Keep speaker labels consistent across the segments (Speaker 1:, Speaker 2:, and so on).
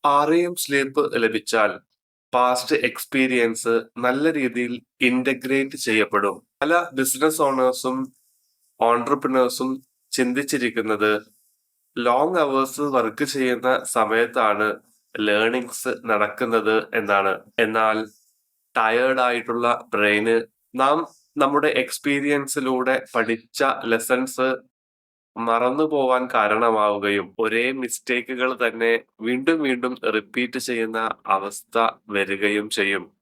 Speaker 1: REM sleep ലഭിച്ചാൽ past experience നല്ല രീതിയിൽ ഇന്റഗ്രേറ്റ് ചെയ്യപ്പെടും. പല ബിസിനസ് ഓണേഴ്സും ഓൺട്രപ്രണേഴ്സും ചിന്തിച്ചിരിക്കുന്നത് ലോങ് അവേഴ്സ് വർക്ക് ചെയ്യുന്ന സമയത്താണ് ലേണിങ്സ് നടക്കുന്നത് എന്നാണ്. എന്നാൽ ടയേർഡ് ആയിട്ടുള്ള ബ്രെയിന് നാം നമ്മുടെ എക്സ്പീരിയൻസിലൂടെ പഠിച്ച ലെസൺസ് മറന്നു പോവാൻ കാരണമാവുകയും ഒരേ മിസ്റ്റേക്കുകൾ തന്നെ വീണ്ടും വീണ്ടും റിപ്പീറ്റ് ചെയ്യുന്ന അവസ്ഥ വരികയും ചെയ്യും.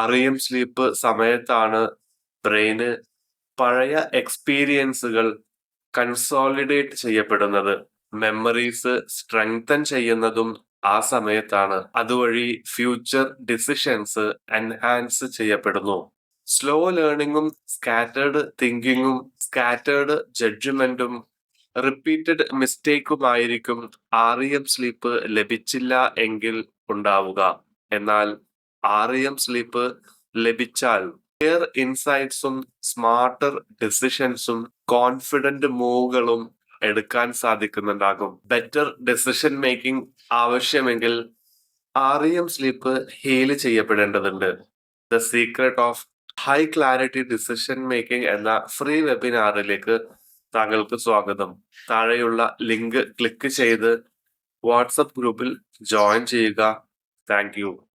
Speaker 1: REM സ്ലീപ്പ് സമയത്താണ് ബ്രെയിന് പഴയ എക്സ്പീരിയൻസുകൾ കൺസോളിഡേറ്റ് ചെയ്യപ്പെടുന്നത്. മെമ്മറീസ് സ്ട്രെങ്തൻ ചെയ്യുന്നതും ആ സമയത്താണ്. അതുവഴി ഫ്യൂച്ചർ ഡിസിഷൻസ് എൻഹാൻസ് ചെയ്യപ്പെടുന്നു. സ്ലോ ലേണിംഗും സ്കാറ്റേർഡ് തിങ്കിങ്ങും സ്കാറ്റേർഡ് ജഡ്ജ്മെന്റും റിപ്പീറ്റഡ് മിസ്റ്റേക്കുമായിരിക്കും REM സ്ലീപ്പ് ലഭിച്ചില്ല എങ്കിൽ ഉണ്ടാവുക. എന്നാൽ REM സ്ലീപ്പ് ലഭിച്ചാൽ ക്ലിയർ ഇൻസൈറ്റ്സും സ്മാർട്ടർ ഡിസിഷൻസും കോൺഫിഡന്റ് മൂവുകളും എടുക്കാൻ സാധിക്കുന്നുണ്ടാകും. ബെറ്റർ ഡെസിഷൻ മേക്കിംഗ് ആവശ്യമെങ്കിൽ REM സ്ലീപ്പ് ഹീൽ ചെയ്യപ്പെടേണ്ടതുണ്ട്. The secret of high clarity decision making എന്ന ഫ്രീ വെബിനാറിലേക്ക് താങ്കൾക്ക് സ്വാഗതം. താഴെയുള്ള ലിങ്ക് ക്ലിക്ക് ചെയ്ത് വാട്സപ്പ് ഗ്രൂപ്പിൽ ജോയിൻ ചെയ്യുക. Thank you.